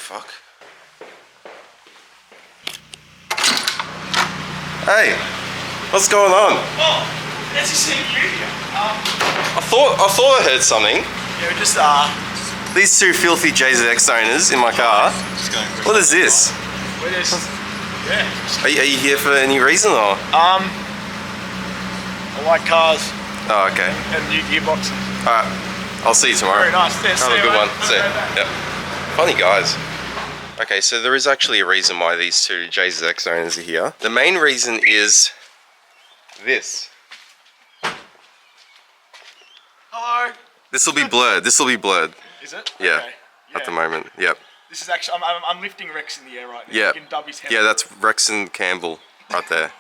fuck? Hey, what's going on? Oh, nice to see you here. I thought I heard something. Yeah, we just These two filthy JZX owners in my car. What is this? we're just Are you here for any reason or? I like cars Oh, okay. and new gearboxes. Alright, I'll see you tomorrow. Very nice. Yeah, Have a good one. See ya. Yep. Funny guys. Okay, so there is actually a reason why these two JZX owners are here. The main reason is this. Hello. This will be blurred. This will be blurred. Is it? Yeah. Okay. At the moment. Yep. This is actually I'm lifting Rex in the air right now. Yeah. You can dub his head. Yeah, that's Rexon Campbell right there.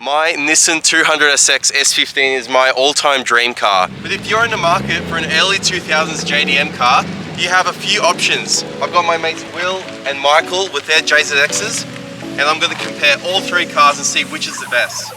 My Nissan 200SX S15 is my all-time dream car. But if you're in the market for an early 2000s JDM car, you have a few options. I've got my mates Will and Michael with their JZXs, and I'm going to compare all three cars and see which is the best.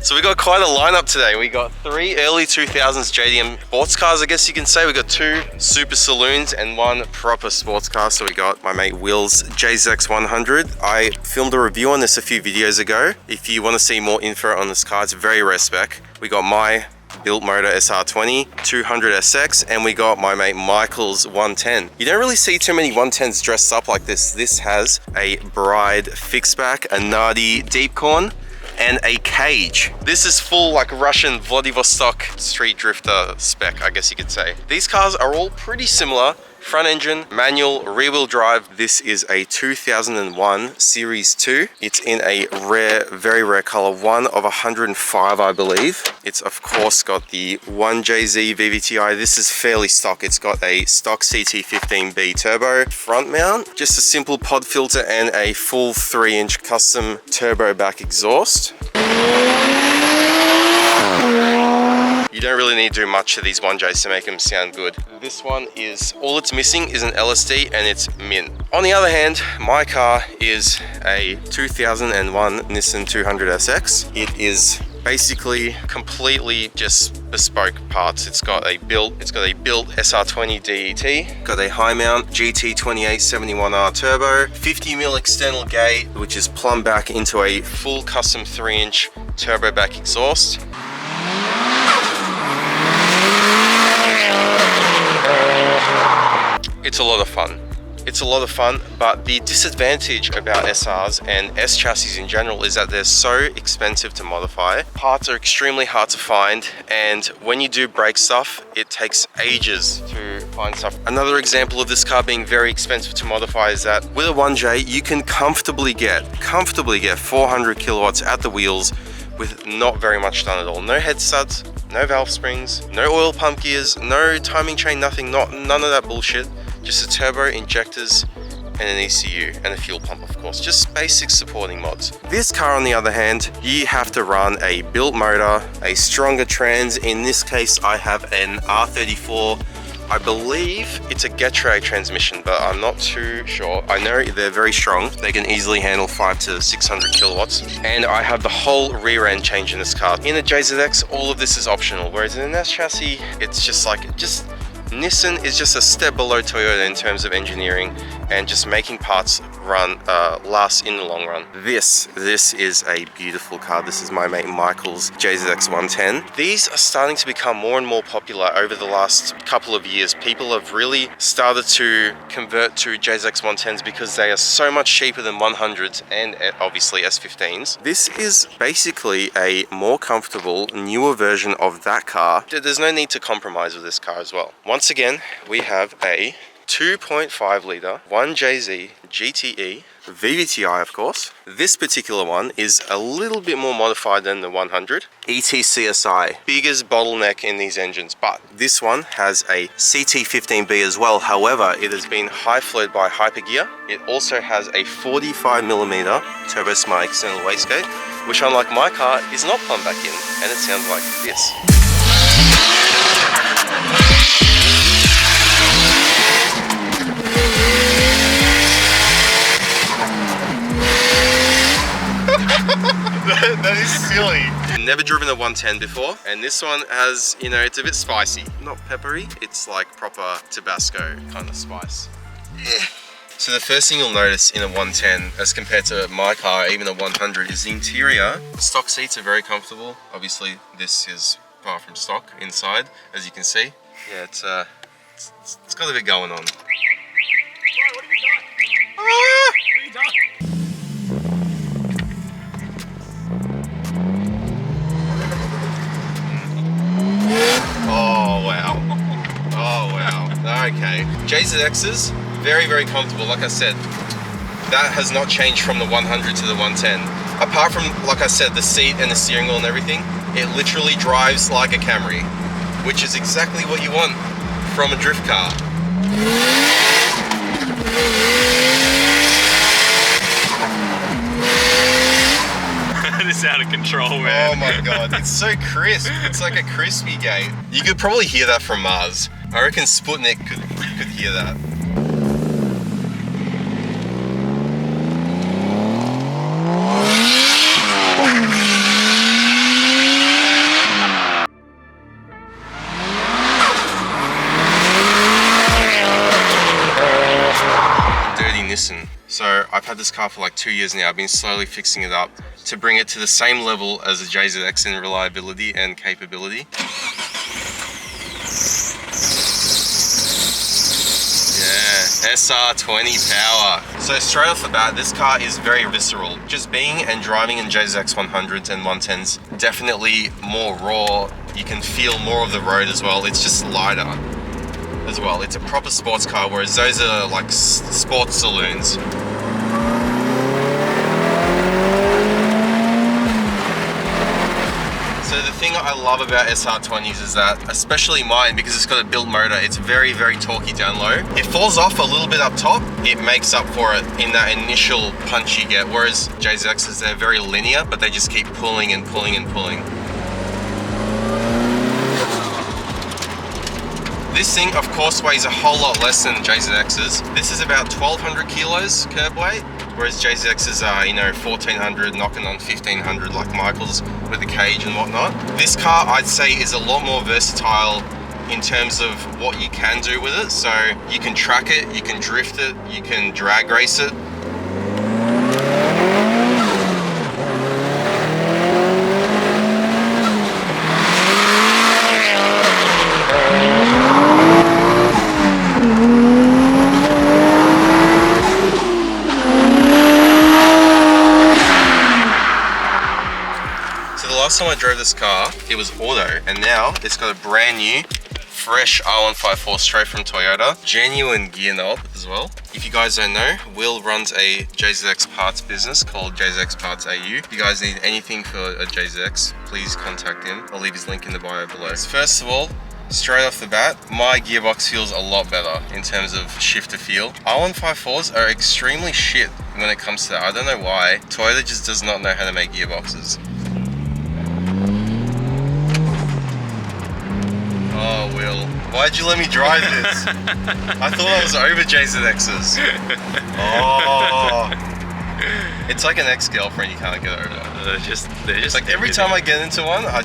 So we got quite a lineup today. We got 3 early 2000s JDM sports cars, I guess you can say. We got 2 super saloons and 1 proper sports car. So we got my mate Will's JZX 100. I filmed a review on this a few videos ago. If you want to see more info on this car, it's very rare spec. We got my built motor SR20, 200SX, and we got my mate Michael's 110. You don't really see too many 110s dressed up like this. This has a Bride fixed back, a Nardi deep corn, and a cage. This is full like Russian Vladivostok street drifter spec, I guess you could say. These cars are all pretty similar. Front engine, manual, rear wheel drive. This is a 2001 Series 2. It's in a rare, very rare color, 1 of 105, I believe. It's of course got the 1JZ VVTi. This is fairly stock. It's got a stock CT15B turbo front mount, just a simple pod filter and a full 3-inch custom turbo back exhaust. You don't really need to do much to these 1Js to make them sound good. This one is, all it's missing is an LSD and it's mint. On the other hand, my car is a 2001 Nissan 200SX. It is basically completely just bespoke parts. It's got a built SR20 DET, got a high mount GT2871R turbo, 50mm external gate, which is plumbed back into a full custom 3-inch turbo back exhaust. It's a lot of fun. It's a lot of fun, but the disadvantage about SRs and S chassis in general is that they're so expensive to modify. Parts are extremely hard to find, and when you do brake stuff, it takes ages to find stuff. Another example of this car being very expensive to modify is that with a 1J, you can comfortably get 400 kilowatts at the wheels with not very much done at all. No head studs, no valve springs, no oil pump gears, no timing chain, nothing, none of that bullshit. Just a turbo, injectors, and an ECU, and a fuel pump, of course. Just basic supporting mods. This car, on the other hand, you have to run a built motor, a stronger trans. In this case, I have an R34. I believe it's a Getrag transmission, but I'm not too sure. I know they're very strong. They can easily handle 500 to 600 kilowatts. And I have the whole rear end change in this car. In a JZX, all of this is optional, whereas in an S chassis, it's just Nissan is just a step below Toyota in terms of engineering and just making parts last in the long run. This is a beautiful car. This is my mate Michael's JZX 110. These are starting to become more and more popular over the last couple of years. People have really started to convert to JZX 110s because they are so much cheaper than 100s and obviously S15s. This is basically a more comfortable, newer version of that car. There's no need to compromise with this car as well. Once again, we have a 2.5 litre 1JZ GTE VVTi, of course. This particular one is a little bit more modified than the 100. ETCSI, biggest bottleneck in these engines, but this one has a CT15B as well. However, it has been high flowed by Hypergear. It also has a 45mm Turbo Smart external wastegate, which unlike my car is not plumbed back in, and it sounds like this. That is silly. Never driven a 110 before, and this one has, you know, it's a bit spicy. Not peppery, it's like proper Tabasco kind of spice. So the first thing you'll notice in a 110 as compared to my car, even a 100, is the interior. Stock seats are very comfortable. Obviously this is far from stock inside, as you can see. Yeah, it's got a bit going on. What have you done? What have you done? Oh wow. Oh wow. Okay. JZXs, very, very comfortable. Like I said, that has not changed from the 100 to the 110. Apart from, like I said, the seat and the steering wheel and everything, it literally drives like a Camry, which is exactly what you want from a drift car. This is out of control, man. Oh my god, it's so crisp. It's like a crispy gate. You could probably hear that from Mars. I reckon Sputnik could hear that. So I've had this car for like 2 years now. I've been slowly fixing it up to bring it to the same level as a JZX in reliability and capability. Yeah, SR20 power. So straight off the bat, this car is very visceral. Just being and driving in JZX 100s and 110s, definitely more raw. You can feel more of the road as well. It's just lighter as well. It's a proper sports car, whereas those are like sports saloons. So the thing I love about SR20s is that, especially mine, because it's got a built motor, it's very, very torquey down low. It falls off a little bit up top, it makes up for it in that initial punch you get, whereas JZXs, they're very linear, but they just keep pulling and pulling and pulling. This thing, of course, weighs a whole lot less than JZXs. This is about 1,200 kilos curb weight, whereas JZXs are, you know, 1,400, knocking on 1,500 like Michael's with the cage and whatnot. This car, I'd say, is a lot more versatile in terms of what you can do with it. So you can track it, you can drift it, you can drag race it. Last time I drove this car, it was auto, and now it's got a brand new, fresh R154 straight from Toyota. Genuine gear knob as well. If you guys don't know, Will runs a JZX parts business called JZX Parts AU. If you guys need anything for a JZX, please contact him. I'll leave his link in the bio below. First of all, straight off the bat, my gearbox feels a lot better in terms of shifter feel. R154s are extremely shit when it comes to that. I don't know why. Toyota just does not know how to make gearboxes. Oh, Will, why'd you let me drive this? I thought I was over JZXs. Oh, it's like an ex-girlfriend, you can't get over that. They're just like every time I get into one, I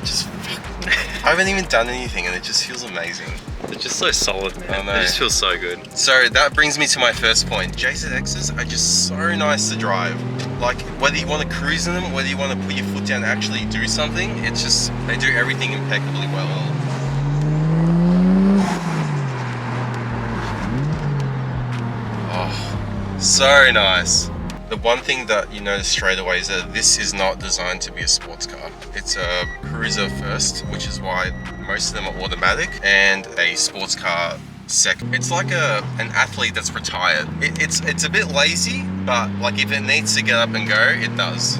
haven't even done anything, and it just feels amazing. They're just so solid, man. I know. They just feel so good. So that brings me to my first point. JZXs are just so nice to drive. Like, whether you want to cruise in them, whether you want to put your foot down and actually do something, it's just, they do everything impeccably well. So nice. The one thing that you notice straight away is that this is not designed to be a sports car. It's a cruiser first, which is why most of them are automatic, and a sports car second. It's like an athlete that's retired. It's a bit lazy, but like if it needs to get up and go, it does.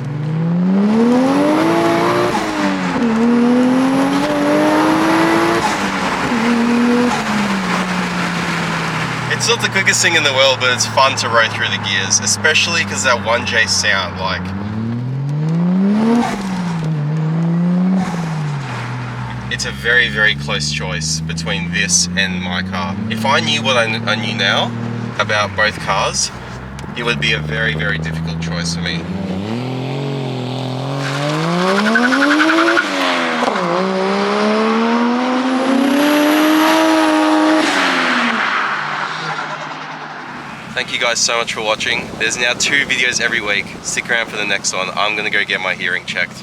It's not the quickest thing in the world, but it's fun to row through the gears, especially because that 1J sound, like... It's a very, very close choice between this and my car. If I knew what I knew now about both cars, it would be a very, very difficult choice for me. Thank you guys so much for watching. There's now 2 videos every week. Stick around for the next one. I'm gonna go get my hearing checked.